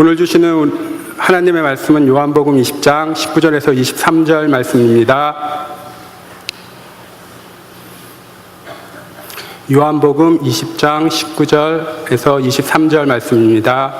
오늘 주시는 하나님의 말씀은 요한복음 20장 19절에서 23절 말씀입니다. 요한복음 20장 19절에서 23절 말씀입니다.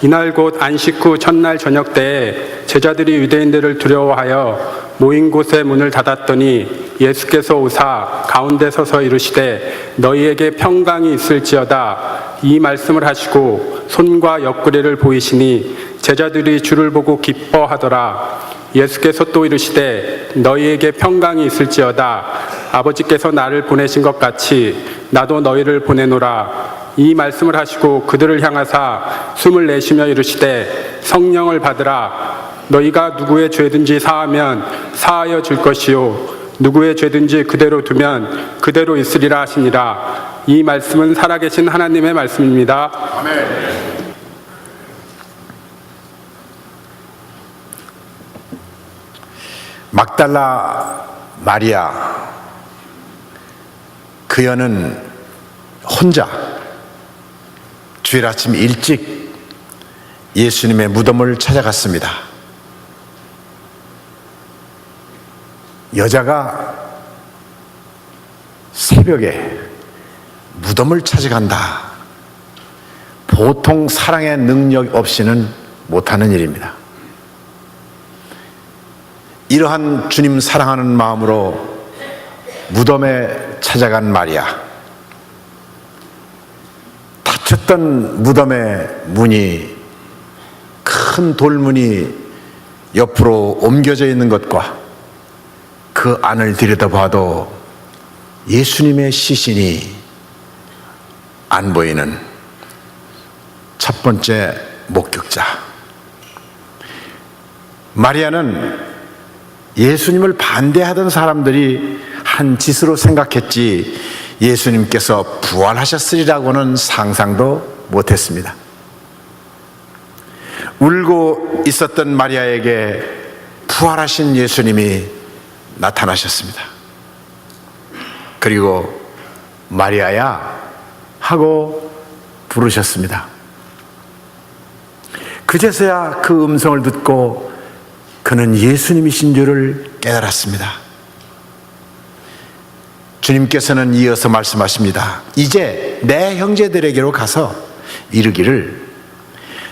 이날 곧 안식 후 첫날 저녁 때에 제자들이 유대인들을 두려워하여 모인 곳의 문을 닫았더니 예수께서 오사 가운데 서서 이르시되 너희에게 평강이 있을지어다 이 말씀을 하시고 손과 옆구리를 보이시니 제자들이 주를 보고 기뻐하더라. 예수께서 또 이르시되 너희에게 평강이 있을지어다 아버지께서 나를 보내신 것 같이 나도 너희를 보내노라. 이 말씀을 하시고 그들을 향하사 숨을 내쉬며 이르시되 성령을 받으라. 너희가 누구의 죄든지 사하면 사하여 줄 것이요 누구의 죄든지 그대로 두면 그대로 있으리라 하시니라. 이 말씀은 살아계신 하나님의 말씀입니다. 아멘. 막달라 마리아, 그 여는 혼자 주일 아침 일찍 예수님의 무덤을 찾아갔습니다. 여자가 새벽에 무덤을 찾아간다. 보통 사랑의 능력 없이는 못하는 일입니다. 이러한 주님 사랑하는 마음으로 무덤에 찾아간 마리아, 닫혔던 무덤의 문이, 큰 돌문이 옆으로 옮겨져 있는 것과 그 안을 들여다봐도 예수님의 시신이 안 보이는 첫 번째 목격자. 마리아는 예수님을 반대하던 사람들이 한 짓으로 생각했지 예수님께서 부활하셨으리라고는 상상도 못했습니다. 울고 있었던 마리아에게 부활하신 예수님이 나타나셨습니다. 그리고 마리아야 하고 부르셨습니다. 그제서야 그 음성을 듣고 그는 예수님이신 줄을 깨달았습니다. 주님께서는 이어서 말씀하십니다. 이제 내 형제들에게로 가서 이르기를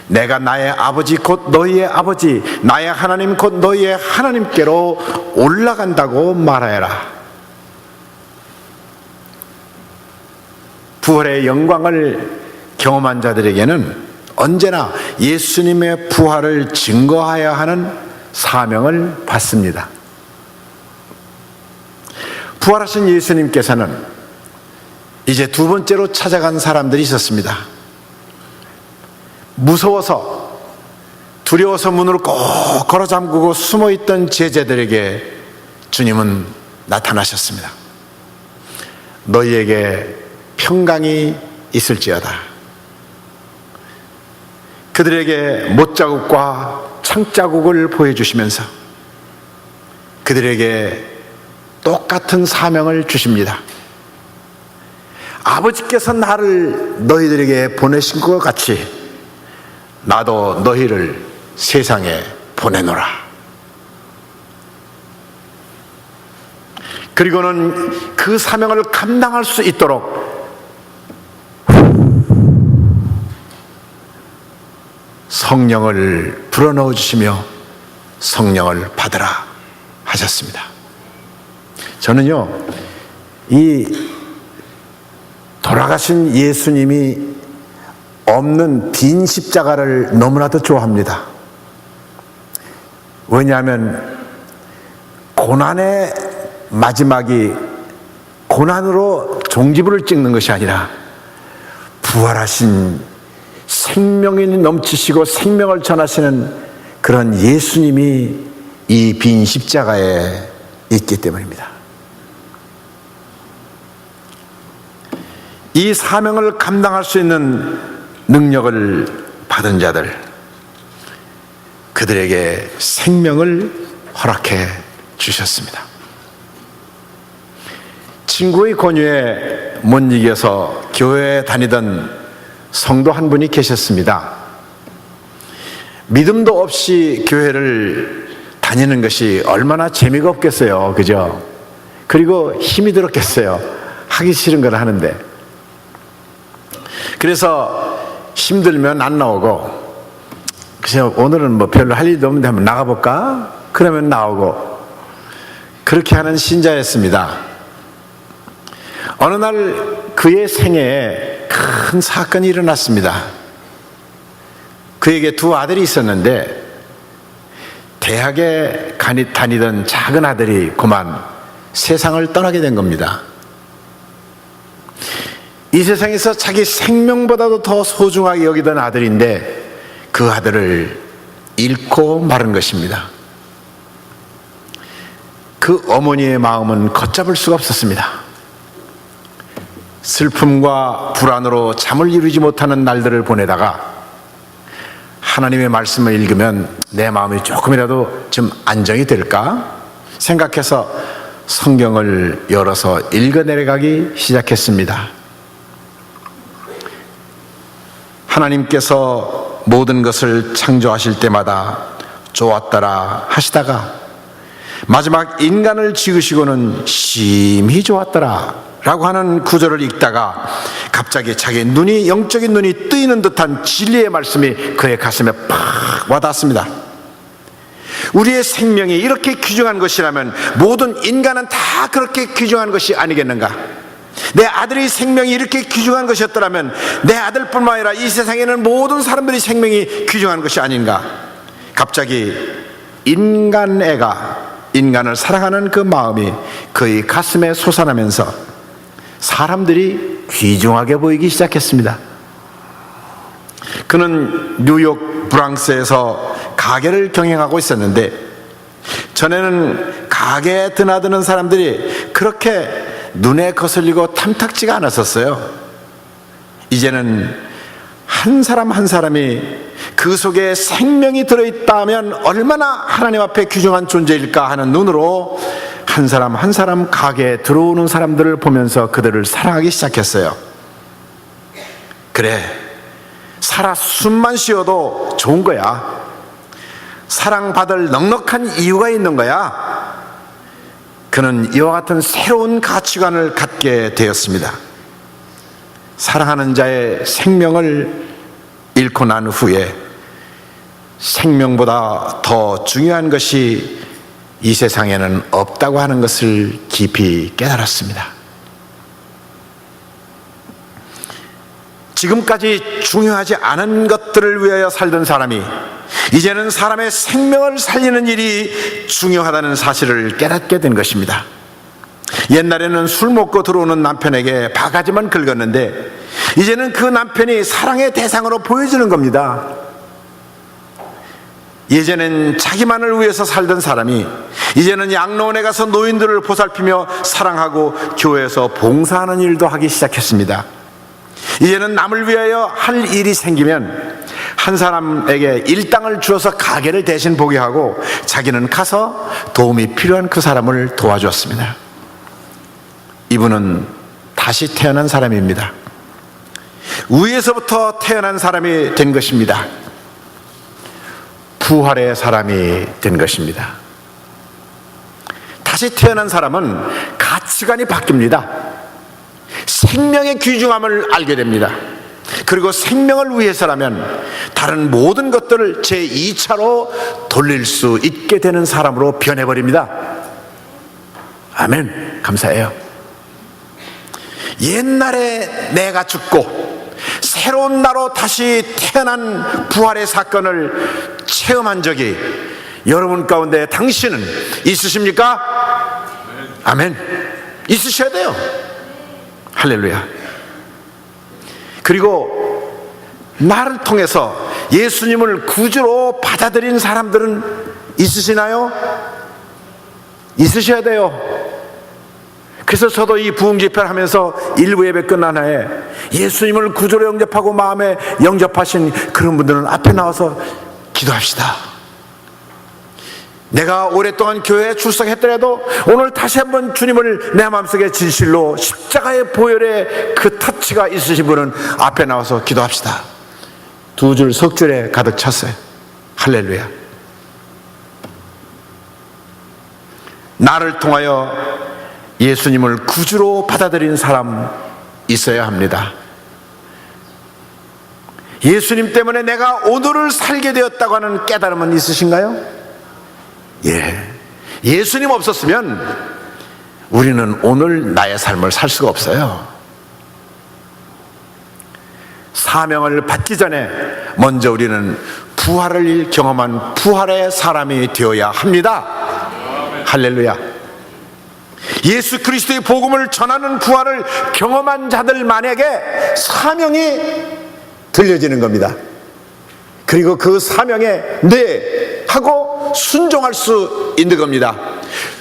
내가 나의 아버지 곧 너희의 아버지, 나의 하나님 곧 너희의 하나님께로 올라간다고 말하여라. 부활의 영광을 경험한 자들에게는 언제나 예수님의 부활을 증거하여야 하는 사명을 받습니다. 부활하신 예수님께서는 이제 두 번째로 찾아간 사람들이 있었습니다. 무서워서 두려워서 문을 꼭 걸어 잠그고 숨어있던 제자들에게 주님은 나타나셨습니다. 너희에게 평강이 있을지어다. 그들에게 못자국과 창자국을 보여주시면서 그들에게 똑같은 사명을 주십니다. 아버지께서 나를 너희들에게 보내신 것 같이 나도 너희를 세상에 보내노라. 그리고는 그 사명을 감당할 수 있도록 성령을 불어넣어 주시며 성령을 받으라 하셨습니다. 저는요, 이 돌아가신 예수님이 없는 빈 십자가를 너무나도 좋아합니다. 왜냐하면 고난의 마지막이 고난으로 종지부를 찍는 것이 아니라 부활하신 생명이 넘치시고 생명을 전하시는 그런 예수님이 이 빈 십자가에 있기 때문입니다. 이 사명을 감당할 수 있는 능력을 받은 자들, 그들에게 생명을 허락해 주셨습니다. 친구의 권유에 못 이겨서 교회에 다니던 성도 한 분이 계셨습니다. 믿음도 없이 교회를 다니는 것이 얼마나 재미가 없겠어요. 그죠? 그리고 힘이 들었겠어요. 하기 싫은 걸 하는데. 그래서 힘들면 안 나오고, 그래서 오늘은 뭐 별로 할 일도 없는데 한번 나가볼까? 그러면 나오고, 그렇게 하는 신자였습니다. 어느 날 그의 생애에 큰 사건이 일어났습니다. 그에게 두 아들이 있었는데 대학에 다니던 작은 아들이 그만 세상을 떠나게 된 겁니다. 이 세상에서 자기 생명보다도 더 소중하게 여기던 아들인데 그 아들을 잃고 마른 것입니다. 그 어머니의 마음은 걷잡을 수가 없었습니다. 슬픔과 불안으로 잠을 이루지 못하는 날들을 보내다가 하나님의 말씀을 읽으면 내 마음이 조금이라도 좀 안정이 될까 생각해서 성경을 열어서 읽어내려가기 시작했습니다. 하나님께서 모든 것을 창조하실 때마다 좋았더라 하시다가 마지막 인간을 지으시고는 심히 좋았더라 라고 하는 구절을 읽다가 갑자기 자기 눈이, 영적인 눈이 뜨이는 듯한 진리의 말씀이 그의 가슴에 팍 와닿았습니다. 우리의 생명이 이렇게 귀중한 것이라면 모든 인간은 다 그렇게 귀중한 것이 아니겠는가? 내 아들의 생명이 이렇게 귀중한 것이었더라면 내 아들뿐만 아니라 이 세상에는 모든 사람들의 생명이 귀중한 것이 아닌가? 갑자기 인간애가, 인간을 사랑하는 그 마음이 그의 가슴에 솟아나면서 사람들이 귀중하게 보이기 시작했습니다. 그는 뉴욕 브랑스에서 가게를 경영하고 있었는데 전에는 가게에 드나드는 사람들이 그렇게 눈에 거슬리고 탐탁지가 않았었어요. 이제는 한 사람 한 사람이 그 속에 생명이 들어있다면 얼마나 하나님 앞에 귀중한 존재일까 하는 눈으로 한 사람 한 사람 가게에 들어오는 사람들을 보면서 그들을 사랑하기 시작했어요. 그래, 살아 숨만 쉬어도 좋은 거야. 사랑받을 넉넉한 이유가 있는 거야. 그는 이와 같은 새로운 가치관을 갖게 되었습니다. 사랑하는 자의 생명을 잃고 난 후에 생명보다 더 중요한 것이 이 세상에는 없다고 하는 것을 깊이 깨달았습니다. 지금까지 중요하지 않은 것들을 위하여 살던 사람이 이제는 사람의 생명을 살리는 일이 중요하다는 사실을 깨닫게 된 것입니다. 옛날에는 술 먹고 들어오는 남편에게 바가지만 긁었는데 이제는 그 남편이 사랑의 대상으로 보여지는 겁니다. 예전엔 자기만을 위해서 살던 사람이 이제는 양로원에 가서 노인들을 보살피며 사랑하고 교회에서 봉사하는 일도 하기 시작했습니다. 이제는 남을 위하여 할 일이 생기면 한 사람에게 일당을 주어서 가게를 대신 보게 하고 자기는 가서 도움이 필요한 그 사람을 도와주었습니다. 이분은 다시 태어난 사람입니다. 위에서부터 태어난 사람이 된 것입니다. 부활의 사람이 된 것입니다. 다시 태어난 사람은 가치관이 바뀝니다. 생명의 귀중함을 알게 됩니다. 그리고 생명을 위해서라면 다른 모든 것들을 제2차로 돌릴 수 있게 되는 사람으로 변해버립니다. 아멘. 감사해요. 옛날에 내가 죽고 새로운 나로 다시 태어난 부활의 사건을 체험한 적이 여러분 가운데 당신은 있으십니까? 아멘. 있으셔야 돼요. 할렐루야. 그리고 나를 통해서 예수님을 구주로 받아들인 사람들은 있으시나요? 있으셔야 돼요. 그래서 저도 이 부흥 집회를 하면서 일부 예배 끝난 후에 예수님을 구주로 영접하고 마음에 영접하신 그런 분들은 앞에 나와서 기도합시다. 내가 오랫동안 교회에 출석했더라도 오늘 다시 한번 주님을 내 마음속에 진실로 십자가의 보혈의 그 터치가 있으신 분은 앞에 나와서 기도합시다. 두 줄 석 줄에 가득 찼어요. 할렐루야. 나를 통하여 예수님을 구주로 받아들인 사람 있어야 합니다. 예수님 때문에 내가 오늘을 살게 되었다고 하는 깨달음은 있으신가요? 예. 예수님 없었으면 우리는 오늘 나의 삶을 살 수가 없어요. 사명을 받기 전에 먼저 우리는 부활을 경험한 부활의 사람이 되어야 합니다. 할렐루야. 예수 그리스도의 복음을 전하는 부활을 경험한 자들만에게 사명이 들려지는 겁니다. 그리고 그 사명에 네 하고 순종할 수 있는 겁니다.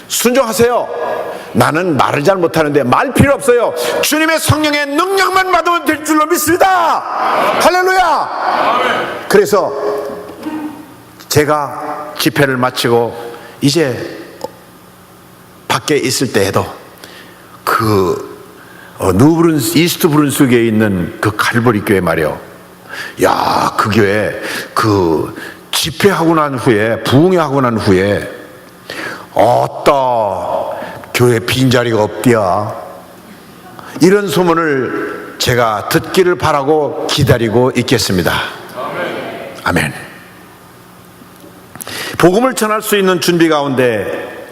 순종하세요. 나는 말을 잘 못하는데 말 필요 없어요. 주님의 성령의 능력만 받으면 될 줄로 믿습니다. 할렐루야. 그래서 제가 집회를 마치고 이제 밖에 있을 때에도 이스트 브룬스위크에 있는 그 칼보리 교회 말이요. 야, 그 교회 그 집회하고 난 후에, 부흥회하고 난 후에 교회 빈자리가 없디야, 이런 소문을 제가 듣기를 바라고 기다리고 있겠습니다. 아멘. 복음을 전할 수 있는 준비 가운데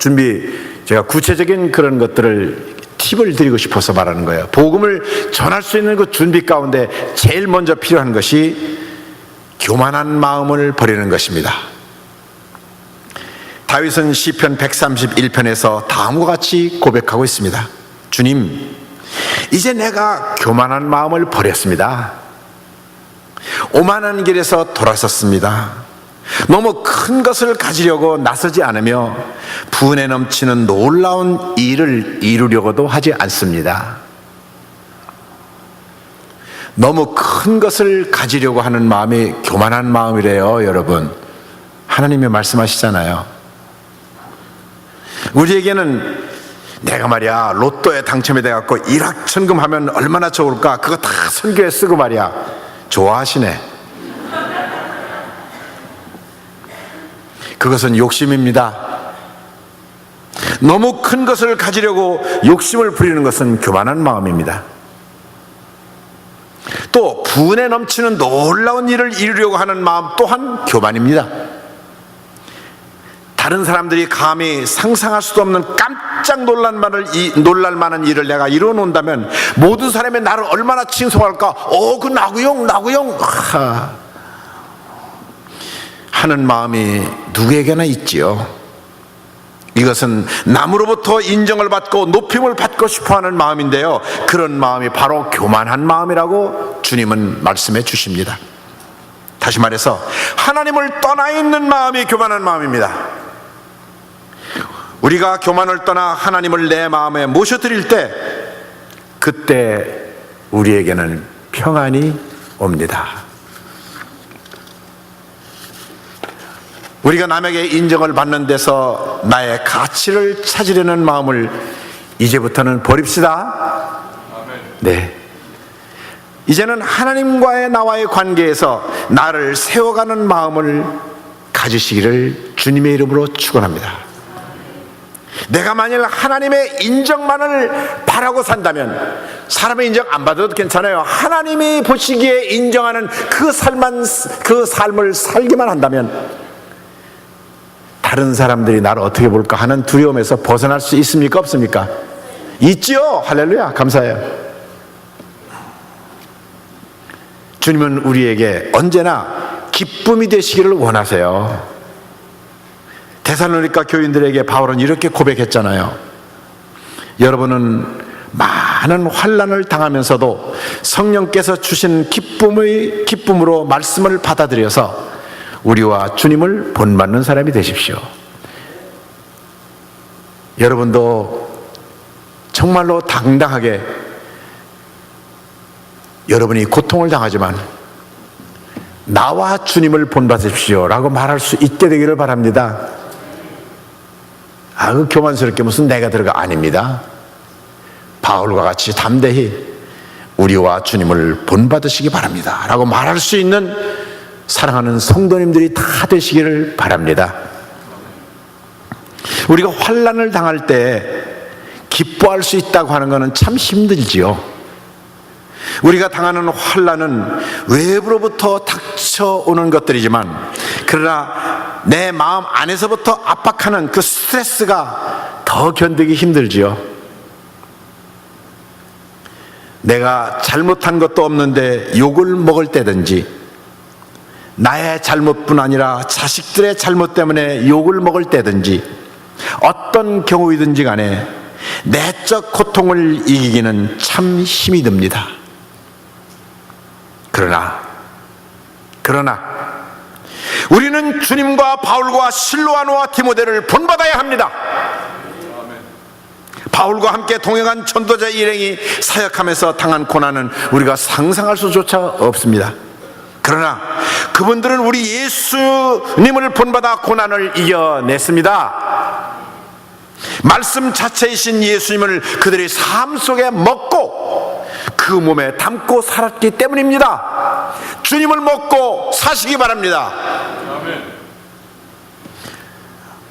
제가 구체적인 그런 것들을 팁을 드리고 싶어서 말하는 거예요. 복음을 전할 수 있는 그 준비 가운데 제일 먼저 필요한 것이 교만한 마음을 버리는 것입니다. 다윗은 시편 131편에서 다음과 같이 고백하고 있습니다. 주님, 이제 내가 교만한 마음을 버렸습니다. 오만한 길에서 돌아섰습니다. 너무 큰 것을 가지려고 나서지 않으며 분에 넘치는 놀라운 일을 이루려고도 하지 않습니다. 너무 큰 것을 가지려고 하는 마음이 교만한 마음이래요, 여러분. 하나님이 말씀하시잖아요. 우리에게는 내가 말이야 로또에 당첨이 돼갖고 일확천금하면 얼마나 좋을까, 그거 다 선교에 쓰고 말이야. 좋아하시네. 그것은 욕심입니다. 너무 큰 것을 가지려고 욕심을 부리는 것은 교만한 마음입니다. 또 분에 넘치는 놀라운 일을 이루려고 하는 마음 또한 교만입니다. 다른 사람들이 감히 상상할 수도 없는 깜짝 놀랄 만한 일을 내가 이루어 놓는다면 모든 사람이 나를 얼마나 칭송할까. 그 나구용 하는 마음이 누구에게나 있지요. 이것은 남으로부터 인정을 받고 높임을 받고 싶어하는 마음인데요, 그런 마음이 바로 교만한 마음이라고 주님은 말씀해 주십니다. 다시 말해서 하나님을 떠나 있는 마음이 교만한 마음입니다. 우리가 교만을 떠나 하나님을 내 마음에 모셔드릴 때, 그때 우리에게는 평안이 옵니다. 우리가 남에게 인정을 받는 데서 나의 가치를 찾으려는 마음을 이제부터는 버립시다. 네. 이제는 하나님과의 나와의 관계에서 나를 세워가는 마음을 가지시기를 주님의 이름으로 축원합니다. 내가 만일 하나님의 인정만을 바라고 산다면, 사람의 인정 안 받아도 괜찮아요. 하나님이 보시기에 인정하는 그 삶을 살기만 한다면 다른 사람들이 나를 어떻게 볼까 하는 두려움에서 벗어날 수 있습니까? 없습니까? 있지요. 할렐루야. 감사해요. 주님은 우리에게 언제나 기쁨이 되시기를 원하세요. 데살로니가 교인들에게 바울은 이렇게 고백했잖아요. 여러분은 많은 환난을 당하면서도 성령께서 주신 기쁨으로 말씀을 받아들여서 우리와 주님을 본받는 사람이 되십시오. 여러분도 정말로 당당하게 여러분이 고통을 당하지만 나와 주님을 본받으십시오 라고 말할 수 있게 되기를 바랍니다. 그 교만스럽게 무슨 내가 들어가. 아닙니다. 바울과 같이 담대히 우리와 주님을 본받으시기 바랍니다 라고 말할 수 있는 사랑하는 성도님들이 다 되시기를 바랍니다. 우리가 환난을 당할 때 기뻐할 수 있다고 하는 것은 참 힘들지요. 우리가 당하는 환난은 외부로부터 닥쳐오는 것들이지만, 그러나 내 마음 안에서부터 압박하는 그 스트레스가 더 견디기 힘들지요. 내가 잘못한 것도 없는데 욕을 먹을 때든지, 나의 잘못뿐 아니라 자식들의 잘못 때문에 욕을 먹을 때든지, 어떤 경우이든지 간에 내적 고통을 이기기는 참 힘이 듭니다. 그러나 우리는 주님과 바울과 실로아노와 디모데를 본받아야 합니다. 바울과 함께 동행한 전도자 일행이 사역하면서 당한 고난은 우리가 상상할 수조차 없습니다. 그러나 그분들은 우리 예수님을 본받아 고난을 이겨냈습니다. 말씀 자체이신 예수님을 그들의 삶 속에 먹고 그 몸에 담고 살았기 때문입니다. 주님을 먹고 사시기 바랍니다.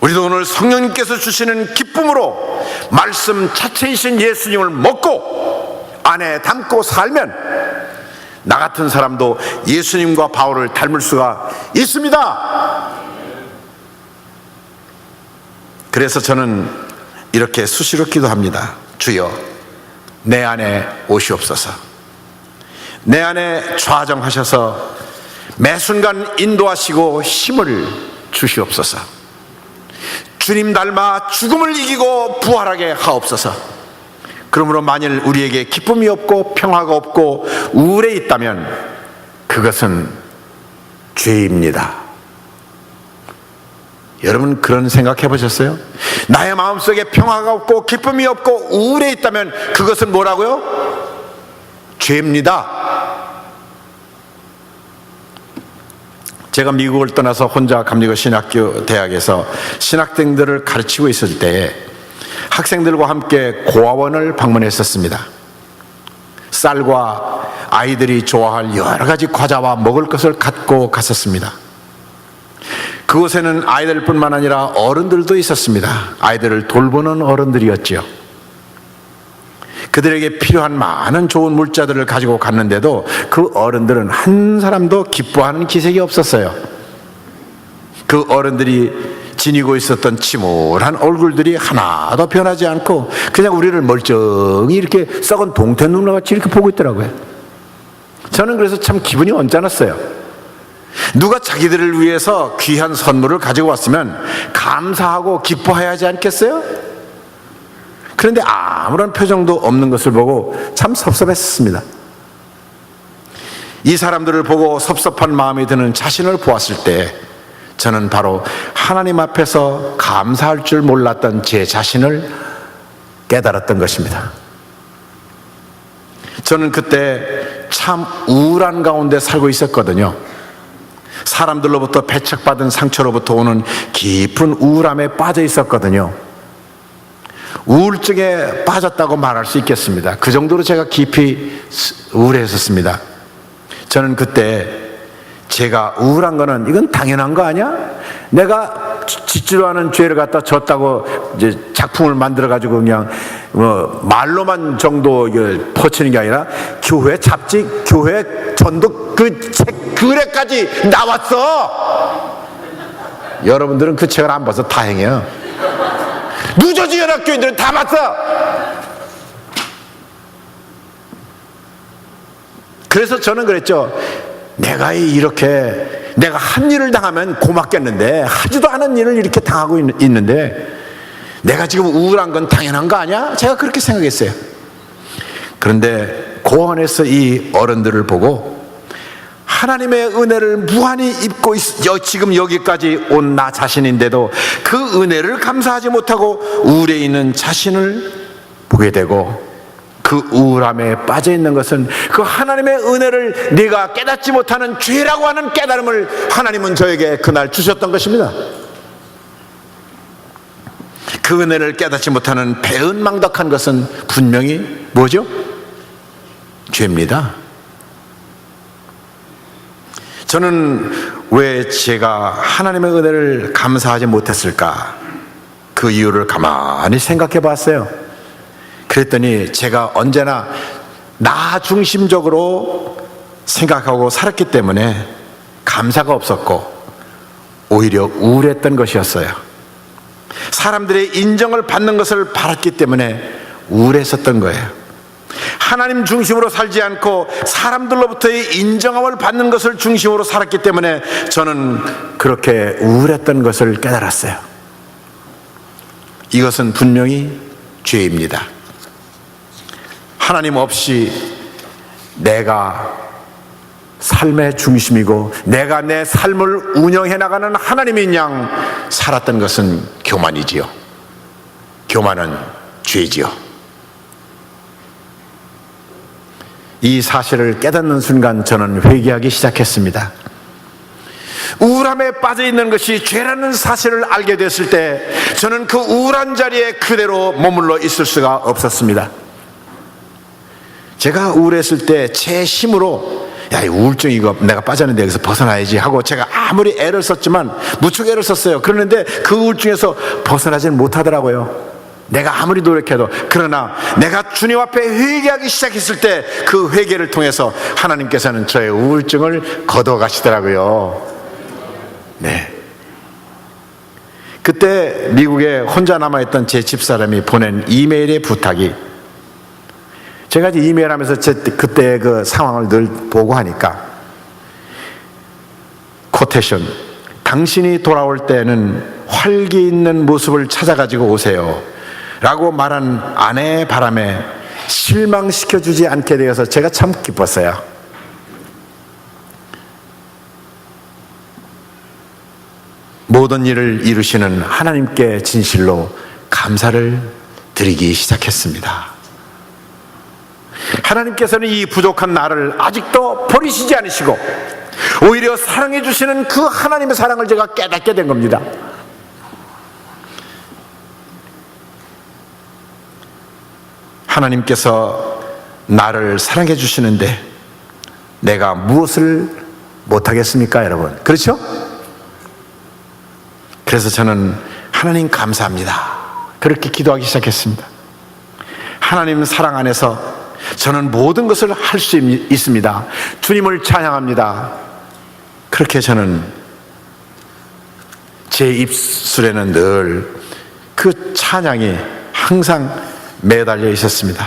우리도 오늘 성령님께서 주시는 기쁨으로 말씀 자체이신 예수님을 먹고 안에 담고 살면 나 같은 사람도 예수님과 바울을 닮을 수가 있습니다. 그래서 저는 이렇게 수시로 기도합니다. 주여, 내 안에 오시옵소서. 내 안에 좌정하셔서 매 순간 인도하시고 힘을 주시옵소서. 주님 닮아 죽음을 이기고 부활하게 하옵소서. 그러므로 만일 우리에게 기쁨이 없고 평화가 없고 우울에 있다면 그것은 죄입니다. 여러분 그런 생각 해보셨어요? 나의 마음속에 평화가 없고 기쁨이 없고 우울에 있다면 그것은 뭐라고요? 죄입니다. 제가 미국을 떠나서 혼자 감리교 신학교 대학에서 신학생들을 가르치고 있을 때 학생들과 함께 고아원을 방문했었습니다. 쌀과 아이들이 좋아할 여러 가지 과자와 먹을 것을 갖고 갔었습니다. 그곳에는 아이들뿐만 아니라 어른들도 있었습니다. 아이들을 돌보는 어른들이었지요. 그들에게 필요한 많은 좋은 물자들을 가지고 갔는데도 그 어른들은 한 사람도 기뻐하는 기색이 없었어요. 그 어른들이 지니고 있었던 침울한 얼굴들이 하나도 변하지 않고 그냥 우리를 멀쩡히 이렇게 썩은 동태 눈같이 이렇게 보고 있더라고요. 저는 그래서 참 기분이 언짢았어요. 누가 자기들을 위해서 귀한 선물을 가지고 왔으면 감사하고 기뻐해야 하지 않겠어요? 그런데 아무런 표정도 없는 것을 보고 참 섭섭했습니다. 이 사람들을 보고 섭섭한 마음이 드는 자신을 보았을 때 저는 바로 하나님 앞에서 감사할 줄 몰랐던 제 자신을 깨달았던 것입니다. 저는 그때 참 우울한 가운데 살고 있었거든요. 사람들로부터 배척받은 상처로부터 오는 깊은 우울함에 빠져 있었거든요. 우울증에 빠졌다고 말할 수 있겠습니다. 그 정도로 제가 깊이 우울했었습니다. 저는 그때 제가 우울한 거는 이건 당연한 거 아니야? 내가 짓지도 않은 죄를 갖다 졌다고 이제 작품을 만들어 가지고 그냥 말로만 정도 퍼치는 게 아니라 교회 잡지, 교회 전도 그 책 글에까지 나왔어. 여러분들은 그 책을 안 봐서 다행이에요. 뉴저지 연합교인들은 다 봤어. 그래서 저는 그랬죠. 내가 이렇게 내가 한 일을 당하면 고맙겠는데 하지도 않은 일을 이렇게 당하고 있는데 내가 지금 우울한 건 당연한 거 아니야? 제가 그렇게 생각했어요. 그런데 고원에서 이 어른들을 보고 하나님의 은혜를 무한히 입고 지금 여기까지 온 나 자신인데도 그 은혜를 감사하지 못하고 우울해 있는 자신을 보게 되고 그 우울함에 빠져 있는 것은 그 하나님의 은혜를 네가 깨닫지 못하는 죄라고 하는 깨달음을 하나님은 저에게 그날 주셨던 것입니다. 그 은혜를 깨닫지 못하는 배은망덕한 것은 분명히 뭐죠? 죄입니다. 저는 왜 제가 하나님의 은혜를 감사하지 못했을까? 그 이유를 가만히 생각해 봤어요. 그랬더니 제가 언제나 나 중심적으로 생각하고 살았기 때문에 감사가 없었고 오히려 우울했던 것이었어요. 사람들의 인정을 받는 것을 바랐기 때문에 우울했었던 거예요. 하나님 중심으로 살지 않고 사람들로부터의 인정함을 받는 것을 중심으로 살았기 때문에 저는 그렇게 우울했던 것을 깨달았어요. 이것은 분명히 죄입니다. 하나님 없이 내가 삶의 중심이고 내가 내 삶을 운영해 나가는 하나님인 양 살았던 것은 교만이지요. 교만은 죄지요. 이 사실을 깨닫는 순간 저는 회개하기 시작했습니다. 우울함에 빠져 있는 것이 죄라는 사실을 알게 됐을 때 저는 그 우울한 자리에 그대로 머물러 있을 수가 없었습니다. 제가 우울했을 때 제 힘으로 야, 이 우울증 이거 내가 빠졌는데 여기서 벗어나야지 하고 제가 아무리 애를 썼지만 무척 애를 썼어요. 그런데 그 우울증에서 벗어나지는 못하더라고요. 내가 아무리 노력해도. 그러나 내가 주님 앞에 회개하기 시작했을 때 그 회개를 통해서 하나님께서는 저의 우울증을 거둬가시더라고요. 네. 그때 미국에 혼자 남아있던 제 집사람이 보낸 이메일의 부탁이, 제가 이제 이메일하면서 그때 그 상황을 늘 보고 하니까, 코테이션, 당신이 돌아올 때는 활기 있는 모습을 찾아가지고 오세요 라고 말한 아내의 바람에 실망시켜주지 않게 되어서 제가 참 기뻤어요. 모든 일을 이루시는 하나님께 진실로 감사를 드리기 시작했습니다. 하나님께서는 이 부족한 나를 아직도 버리시지 않으시고 오히려 사랑해 주시는 그 하나님의 사랑을 제가 깨닫게 된 겁니다. 하나님께서 나를 사랑해 주시는데 내가 무엇을 못하겠습니까, 여러분? 그렇죠? 그래서 저는 하나님 감사합니다, 그렇게 기도하기 시작했습니다. 하나님 사랑 안에서 저는 모든 것을 할 수 있습니다. 주님을 찬양합니다. 그렇게 저는 제 입술에는 늘 그 찬양이 항상 매달려 있었습니다.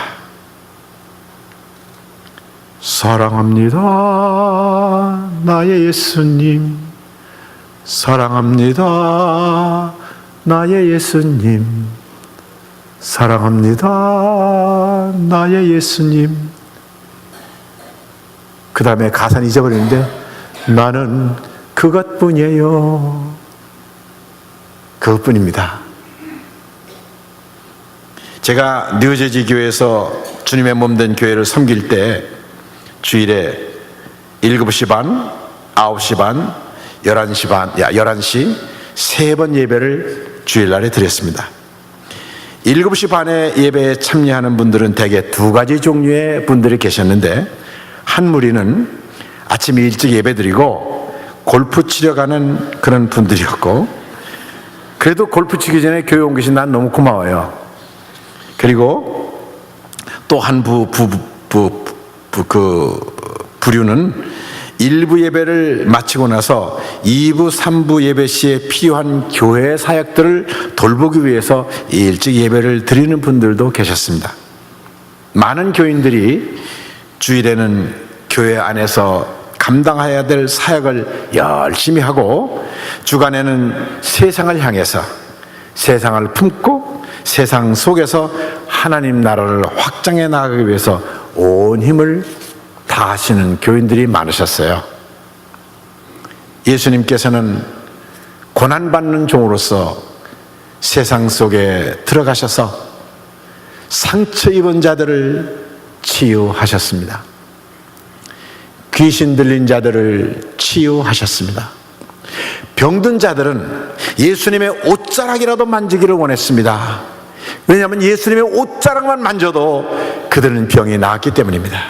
사랑합니다, 나의 예수님. 사랑합니다, 나의 예수님. 사랑합니다, 나의 예수님. 그 다음에 가사는 잊어버리는데 나는 그것뿐이에요. 그것뿐입니다. 제가 뉴저지 교회에서 주님의 몸된 교회를 섬길 때 주일에 7시 반, 9시 반, 11시 세 번 예배를 주일날에 드렸습니다. 7시 반에 예배에 참여하는 분들은 대개 두 가지 종류의 분들이 계셨는데, 한 무리는 아침 일찍 예배 드리고 골프 치러 가는 그런 분들이었고, 그래도 골프 치기 전에 교회 온 것이 난 너무 고마워요. 그리고 또 한 부류는 1부 예배를 마치고 나서 2부, 3부 예배 시에 필요한 교회 사역들을 돌보기 위해서 일찍 예배를 드리는 분들도 계셨습니다. 많은 교인들이 주일에는 교회 안에서 감당해야 될 사역을 열심히 하고, 주간에는 세상을 향해서 세상을 품고 세상 속에서 하나님 나라를 확장해 나가기 위해서 온 힘을 다하시는 교인들이 많으셨어요. 예수님께서는 고난받는 종으로서 세상 속에 들어가셔서 상처 입은 자들을 치유하셨습니다. 귀신 들린 자들을 치유하셨습니다. 병든 자들은 예수님의 옷자락이라도 만지기를 원했습니다. 왜냐하면 예수님의 옷자락만 만져도 그들은 병이 나았기 때문입니다.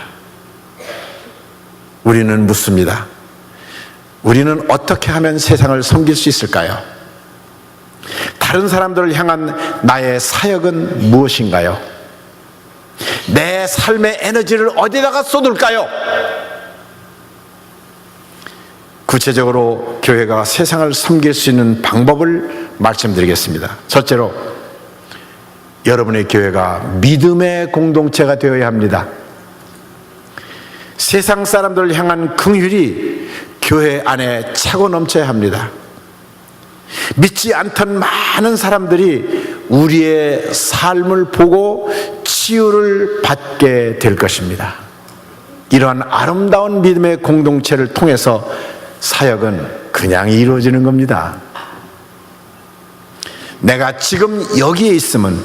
우리는 묻습니다. 우리는 어떻게 하면 세상을 섬길 수 있을까요? 다른 사람들을 향한 나의 사역은 무엇인가요? 내 삶의 에너지를 어디다가 쏟을까요? 구체적으로 교회가 세상을 섬길 수 있는 방법을 말씀드리겠습니다. 첫째로, 여러분의 교회가 믿음의 공동체가 되어야 합니다. 세상 사람들을 향한 긍휼이 교회 안에 차고 넘쳐야 합니다. 믿지 않던 많은 사람들이 우리의 삶을 보고 치유를 받게 될 것입니다. 이러한 아름다운 믿음의 공동체를 통해서 사역은 그냥 이루어지는 겁니다. 내가 지금 여기에 있으면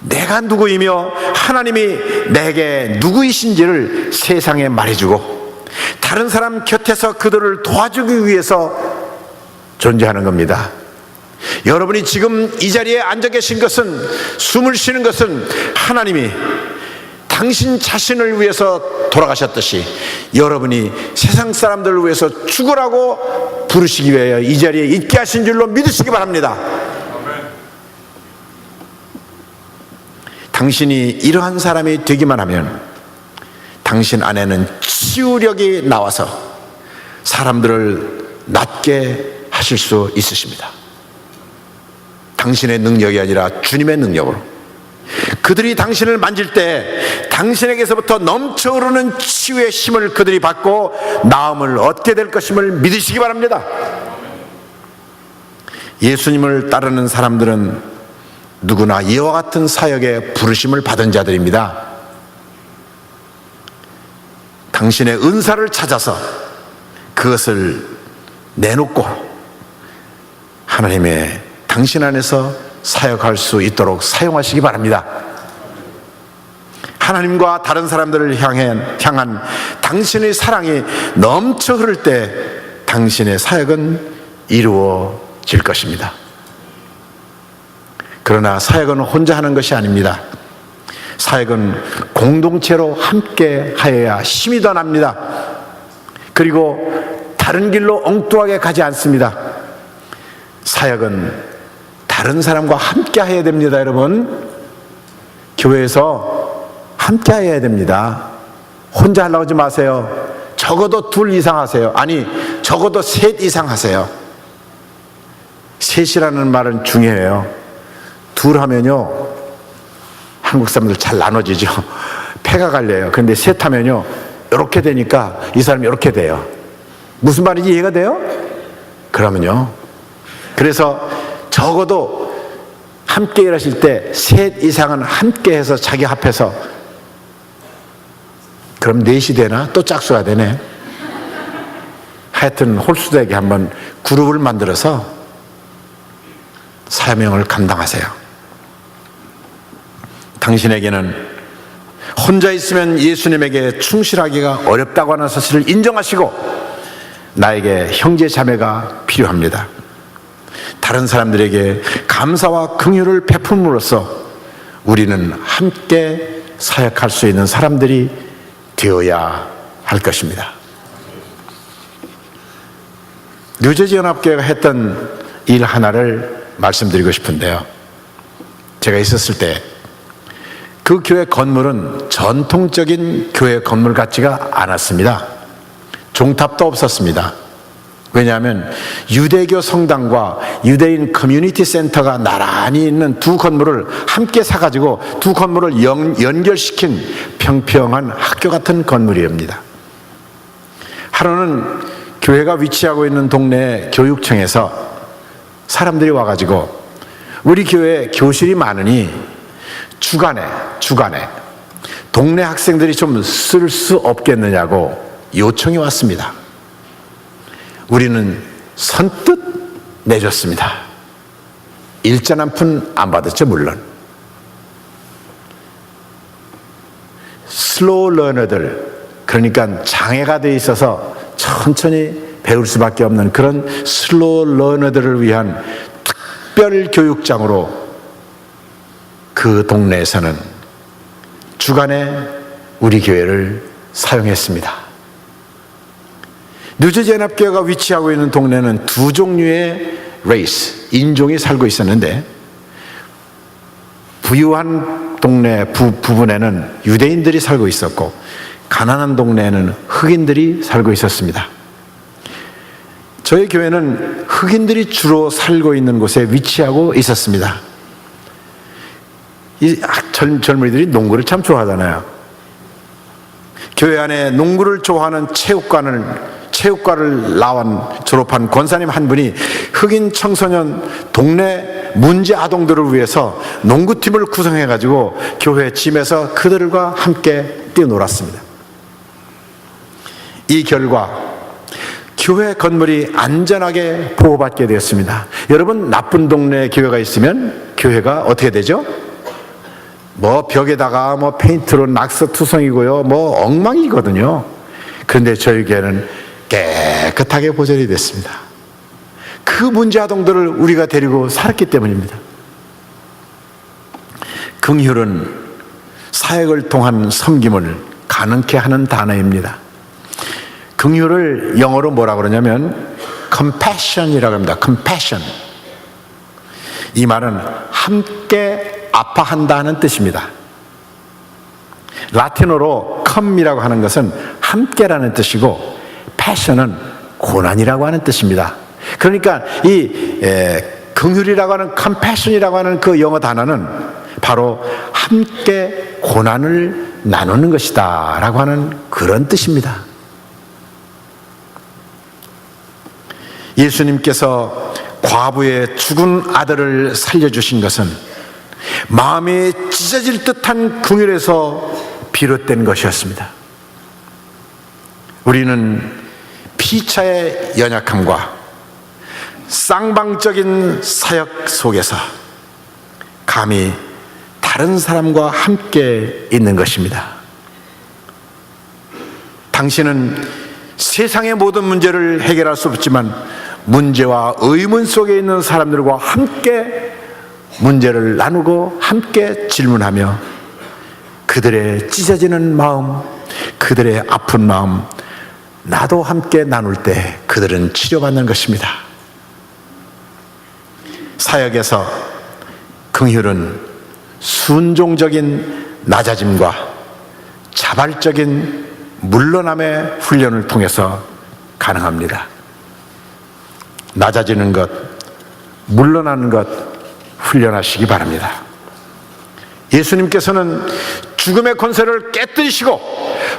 내가 누구이며 하나님이 내게 누구이신지를 세상에 말해주고 다른 사람 곁에서 그들을 도와주기 위해서 존재하는 겁니다. 여러분이 지금 이 자리에 앉아 계신 것은, 숨을 쉬는 것은 하나님이 당신 자신을 위해서 돌아가셨듯이 여러분이 세상 사람들을 위해서 죽으라고 부르시기 위하여 이 자리에 있게 하신 줄로 믿으시기 바랍니다. 당신이 이러한 사람이 되기만 하면 당신 안에는 치유력이 나와서 사람들을 낫게 하실 수 있으십니다. 당신의 능력이 아니라 주님의 능력으로. 그들이 당신을 만질 때 당신에게서부터 넘쳐 흐르는 치유의 힘을 그들이 받고 나음을 얻게 될 것임을 믿으시기 바랍니다. 예수님을 따르는 사람들은 누구나 이와 같은 사역에 부르심을 받은 자들입니다. 당신의 은사를 찾아서 그것을 내놓고 하나님의 당신 안에서 사역할 수 있도록 사용하시기 바랍니다. 하나님과 다른 사람들을 향한 당신의 사랑이 넘쳐 흐를 때 당신의 사역은 이루어질 것입니다. 그러나 사역은 혼자 하는 것이 아닙니다. 사역은 공동체로 함께 하여야 힘이 더 납니다. 그리고 다른 길로 엉뚱하게 가지 않습니다. 사역은 다른 사람과 함께 해야 됩니다. 여러분, 교회에서 함께 해야 됩니다. 혼자 하려고 하지 마세요. 적어도 2 이상 하세요. 아니, 적어도 3 이상 하세요. 셋이라는 말은 중요해요. 2 하면요, 한국 사람들 잘 나눠지죠. 패가 갈려요. 그런데 3 하면요, 이렇게 되니까 이 사람이 이렇게 돼요. 무슨 말인지 이해가 돼요? 그러면요, 그래서 적어도 함께 일하실 때 3 이상은 함께 해서 자기 합해서, 그럼 4이 되나? 또 짝수가 되네. 하여튼 홀수되게 한번 그룹을 만들어서 사명을 감당하세요. 당신에게는 혼자 있으면 예수님에게 충실하기가 어렵다고 하는 사실을 인정하시고 나에게 형제 자매가 필요합니다. 다른 사람들에게 감사와 긍휼을 베품으로써 우리는 함께 사역할 수 있는 사람들이 되어야 할 것입니다. 뉴저지 연합교회가 했던 일 하나를 말씀드리고 싶은데요. 제가 있었을 때 그 교회 건물은 전통적인 교회 건물 같지가 않았습니다. 종탑도 없었습니다. 왜냐하면 유대교 성당과 유대인 커뮤니티 센터가 나란히 있는 2 건물을 함께 사가지고 2 건물을 연결시킨 평평한 학교 같은 건물이옵니다. 하루는 교회가 위치하고 있는 동네 교육청에서 사람들이 와가지고 우리 교회에 교실이 많으니 주간에 동네 학생들이 좀 쓸 수 없겠느냐고 요청이 왔습니다. 우리는 선뜻 내줬습니다. 일전 한 푼 안 받았죠, 물론. 슬로우 러너들, 그러니까 장애가 돼 있어서 천천히 배울 수밖에 없는 그런 슬로우 러너들을 위한 특별 교육장으로 그 동네에서는 주간에 우리 교회를 사용했습니다. 뉴저지 연합교회가 위치하고 있는 동네는 두 종류의 레이스, 인종이 살고 있었는데, 부유한 동네 부분에는 유대인들이 살고 있었고, 가난한 동네에는 흑인들이 살고 있었습니다. 저희 교회는 흑인들이 주로 살고 있는 곳에 위치하고 있었습니다. 이 젊은이들이 농구를 참 좋아하잖아요. 교회 안에 농구를 좋아하는 체육과를 졸업한 권사님 한 분이 흑인 청소년 동네 문제 아동들을 위해서 농구팀을 구성해가지고 교회 짐에서 그들과 함께 뛰어놀았습니다. 이 결과 교회 건물이 안전하게 보호받게 되었습니다. 여러분, 나쁜 동네에 교회가 있으면 교회가 어떻게 되죠? 벽에다가 페인트로 낙서투성이고요, 엉망이거든요. 그런데 저희 교회는 깨끗하게 보존이 됐습니다. 그 문제 아동들을 우리가 데리고 살았기 때문입니다. 긍휼은 사역을 통한 섬김을 가능케 하는 단어입니다. 긍휼을 영어로 뭐라 그러냐면 compassion이라고 합니다. compassion. 이 말은 함께 아파한다는 뜻입니다. 라틴어로 com이라고 하는 것은 함께라는 뜻이고, passion은 고난이라고 하는 뜻입니다. 그러니까 이 긍휼이라고 하는 compassion이라고 하는 그 영어 단어는 바로 함께 고난을 나누는 것이다 라고 하는 그런 뜻입니다. 예수님께서 과부의 죽은 아들을 살려주신 것은 마음이 찢어질 듯한 긍휼에서 비롯된 것이었습니다. 우리는 피차의 연약함과 쌍방적인 사역 속에서 감히 다른 사람과 함께 있는 것입니다. 당신은 세상의 모든 문제를 해결할 수 없지만 문제와 의문 속에 있는 사람들과 함께 문제를 나누고 함께 질문하며 그들의 찢어지는 마음, 그들의 아픈 마음, 나도 함께 나눌 때 그들은 치료받는 것입니다. 사역에서 긍휼은 순종적인 낮아짐과 자발적인 물러남의 훈련을 통해서 가능합니다. 낮아지는 것, 물러나는 것 훈련하시기 바랍니다. 예수님께서는 죽음의 권세를 깨뜨리시고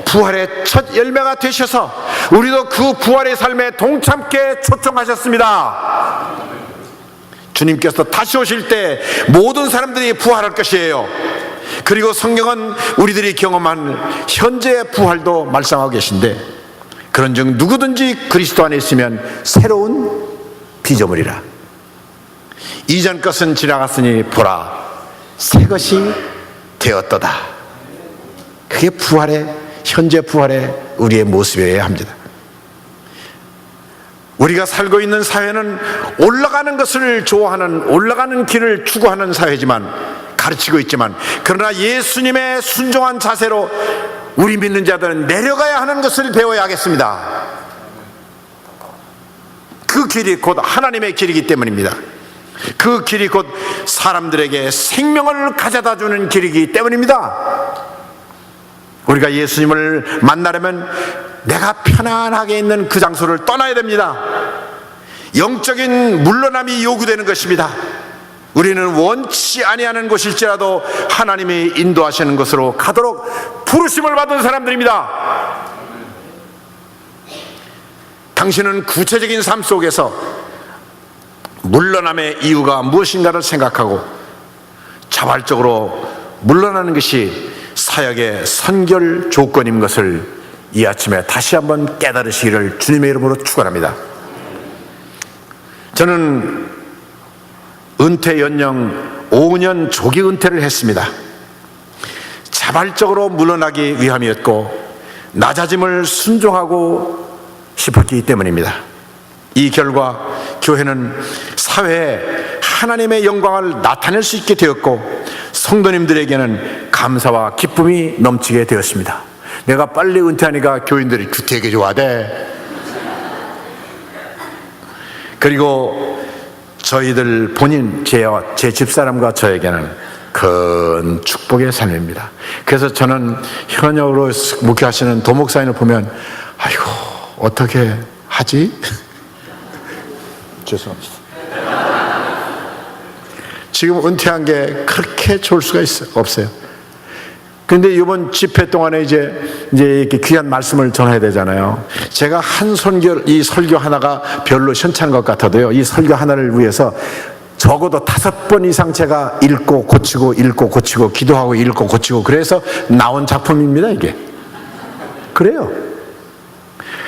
부활의 첫 열매가 되셔서 우리도 그 부활의 삶에 동참케 초청하셨습니다. 주님께서 다시 오실 때 모든 사람들이 부활할 것이에요. 그리고 성경은 우리들이 경험한 현재의 부활도 말씀하고 계신데, 그런즉 누구든지 그리스도 안에 있으면 새로운 피조물이라. 이전 것은 지나갔으니 보라 새 것이 되었도다. 그게 현재 부활의 우리의 모습이어야 합니다. 우리가 살고 있는 사회는 올라가는 것을 좋아하는, 올라가는 길을 추구하는 사회지만, 가르치고 있지만, 그러나 예수님의 순종한 자세로 우리 믿는 자들은 내려가야 하는 것을 배워야 하겠습니다. 그 길이 곧 하나님의 길이기 때문입니다. 그 길이 곧 사람들에게 생명을 가져다 주는 길이기 때문입니다. 우리가 예수님을 만나려면 내가 편안하게 있는 그 장소를 떠나야 됩니다. 영적인 물러남이 요구되는 것입니다. 우리는 원치 아니하는 곳일지라도 하나님이 인도하시는 곳으로 가도록 부르심을 받은 사람들입니다. 당신은 구체적인 삶 속에서 물러남의 이유가 무엇인가를 생각하고 자발적으로 물러나는 것이 사역의 선결 조건인 것을 이 아침에 다시 한번 깨달으시기를 주님의 이름으로 축원합니다. 저는 은퇴 연령 5년 조기 은퇴를 했습니다. 자발적으로 물러나기 위함이었고 낮아짐을 순종하고 싶었기 때문입니다. 이 결과 교회는 사회에 하나님의 영광을 나타낼 수 있게 되었고 성도님들에게는 감사와 기쁨이 넘치게 되었습니다. 내가 빨리 은퇴하니까 교인들이 되게 좋아하대. 그리고 저희들 본인 제 집사람과 저에게는 큰 축복의 삶입니다. 그래서 저는 현역으로 목회하시는 도목사님을 보면 아이고 어떻게 하지? 죄송합니다. 지금 은퇴한 게 그렇게 좋을 수가 없어요. 근데 이번 집회 동안에 이제 이렇게 귀한 말씀을 전해야 되잖아요. 제가 이 설교 하나가 별로 현찮은 것 같아도요, 이 설교 하나를 위해서 적어도 5번 이상 제가 읽고 고치고 기도하고 읽고 고치고 그래서 나온 작품입니다, 이게. 그래요.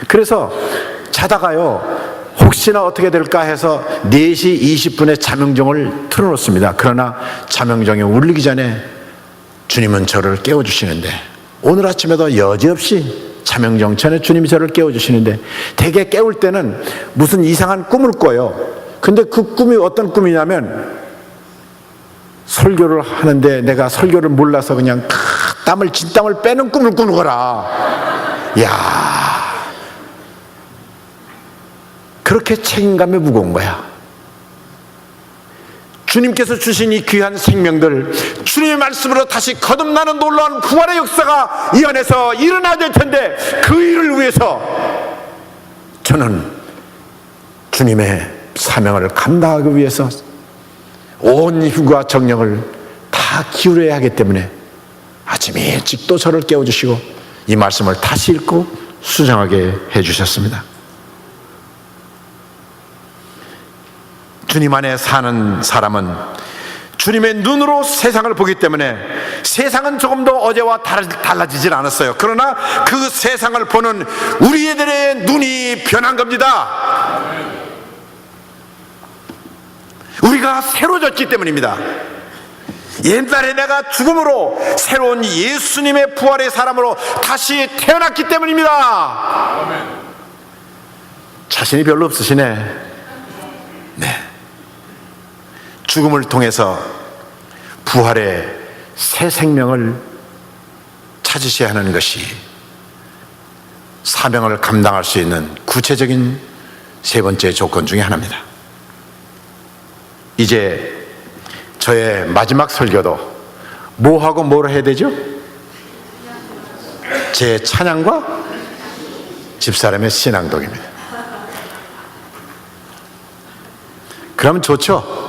그래서 자다가요, 혹시나 어떻게 될까 해서 4시 20분에 자명종을 틀어놓습니다. 그러나 자명종이 울리기 전에 주님은 저를 깨워주시는데, 오늘 아침에도 여지없이 자명종 전에 주님이 저를 깨워주시는데, 대개 깨울 때는 무슨 이상한 꿈을 꿔요. 근데 그 꿈이 어떤 꿈이냐면, 설교를 하는데 내가 설교를 몰라서 그냥 진땀을 빼는 꿈을 꾸는 거라. 이야, 그렇게 책임감이 무거운 거야. 주님께서 주신 이 귀한 생명들, 주님의 말씀으로 다시 거듭나는 놀라운 부활의 역사가 이 안에서 일어나야 될 텐데, 그 일을 위해서 저는 주님의 사명을 감당하기 위해서 온 힘과 정력을 다 기울여야 하기 때문에 아침 일찍 또 저를 깨워주시고 이 말씀을 다시 읽고 수정하게 해주셨습니다. 주님 안에 사는 사람은 주님의 눈으로 세상을 보기 때문에 세상은 조금 더 어제와 달라지질 않았어요. 그러나 그 세상을 보는 우리들의 눈이 변한 겁니다. 우리가 새로졌기 때문입니다. 옛날에 내가 죽음으로 새로운 예수님의 부활의 사람으로 다시 태어났기 때문입니다. 자신이 별로 없으시네. 네. 죽음을 통해서 부활의 새 생명을 찾으셔야 하는 것이 사명을 감당할 수 있는 구체적인 세 번째 조건 중에 하나입니다. 이제 저의 마지막 설교도 뭐하고 뭘 해야 되죠? 제 찬양과 집사람의 신앙독입니다. 그러면 좋죠?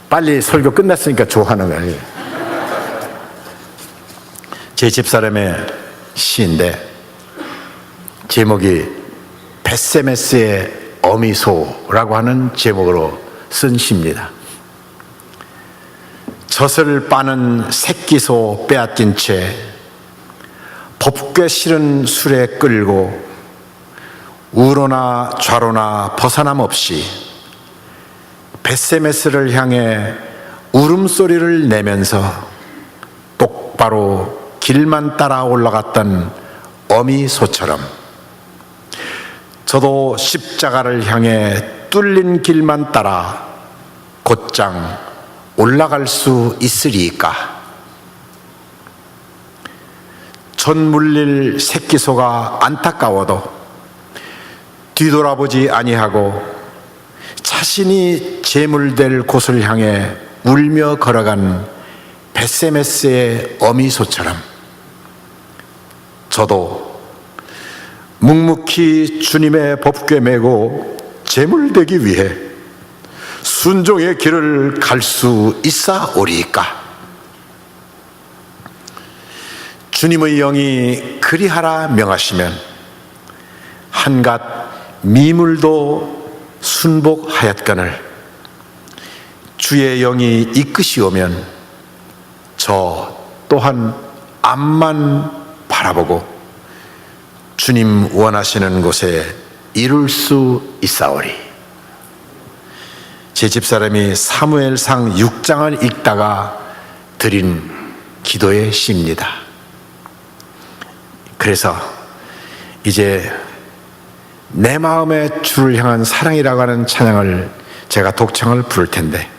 빨리 설교 끝났으니까 좋아하는 거예요. 제 집사람의 시인데 제목이 벳세메스의 어미소라고 하는 제목으로 쓴 시입니다. 젖을 빠는 새끼소 빼앗긴 채 법궤 실은 술에 끌고 우로나 좌로나 벗어남 없이 벳세메스를 향해 울음소리를 내면서 똑바로 길만 따라 올라갔던 어미소처럼 저도 십자가를 향해 뚫린 길만 따라 곧장 올라갈 수 있으리이까. 젖 물릴 새끼소가 안타까워도 뒤돌아보지 아니하고 자신이 제물될 곳을 향해 울며 걸어간 벳세메스의 어미소처럼 저도 묵묵히 주님의 법궤 메고 제물되기 위해 순종의 길을 갈 수 있사오리이까. 주님의 영이 그리하라 명하시면 한갓 미물도 순복하였거늘 주의 영이 이끄시오면 저 또한 앞만 바라보고 주님 원하시는 곳에 이룰 수 있사오리. 제 집사람이 사무엘상 6장을 읽다가 드린 기도의 시입니다. 그래서 이제 내 마음의 주를 향한 사랑이라고 하는 찬양을 제가 독창을 부를 텐데,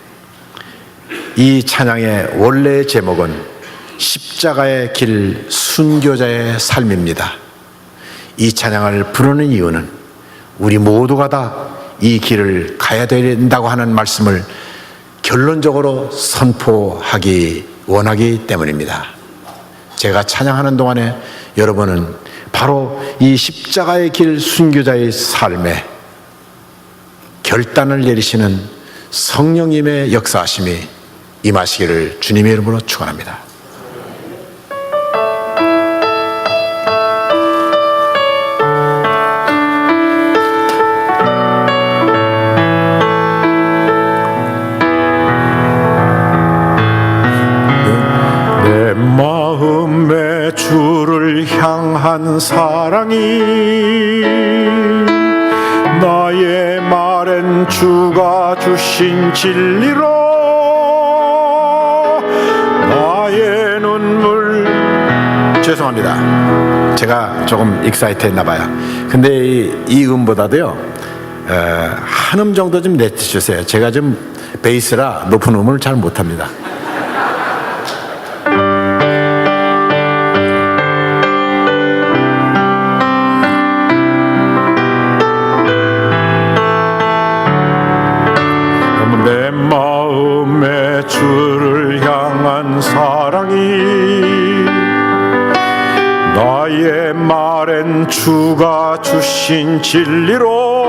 이 찬양의 원래의 제목은 십자가의 길 순교자의 삶입니다. 이 찬양을 부르는 이유는 우리 모두가 다 이 길을 가야 된다고 하는 말씀을 결론적으로 선포하기 원하기 때문입니다. 제가 찬양하는 동안에 여러분은 바로 이 십자가의 길 순교자의 삶에 결단을 내리시는 성령님의 역사하심이 임하시기를 주님의 이름으로 축원합니다. 내 마음에 주를 향한 사랑이 나의 말엔 주가 주신 진리로 나의 눈물. 죄송합니다. 제가 조금 익사이트 했나 봐요. 근데 이 음보다도요, 한 음 정도 좀 내주세요. 제가 좀 베이스라 높은 음을 잘 못합니다. 내 마음에 주를 향한 사랑이 나의 말엔 주가 주신 진리로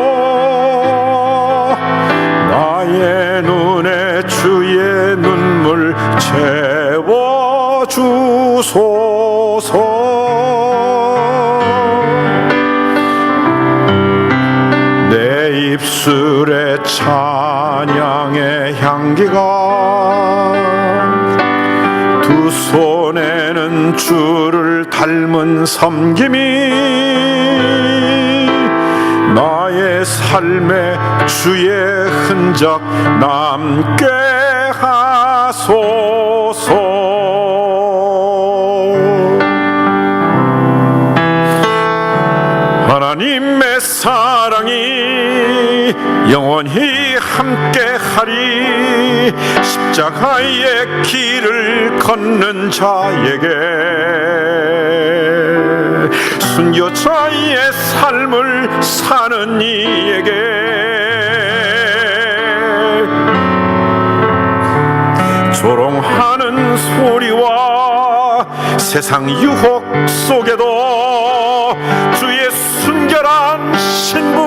나의 눈에 주의 눈물 채워주소서. 내 입술에 찬양의 향기가 두 손에는 주를 닮은 섬김이 나의 삶에 주의 흔적 남게 하소서. 하나님의 사랑이 영원히 함께하리. 십자가의 길을 걷는 자에게 순교자의 삶을 사는 이에게 조롱하는 소리와 세상 유혹 속에도 주의 순결한 신부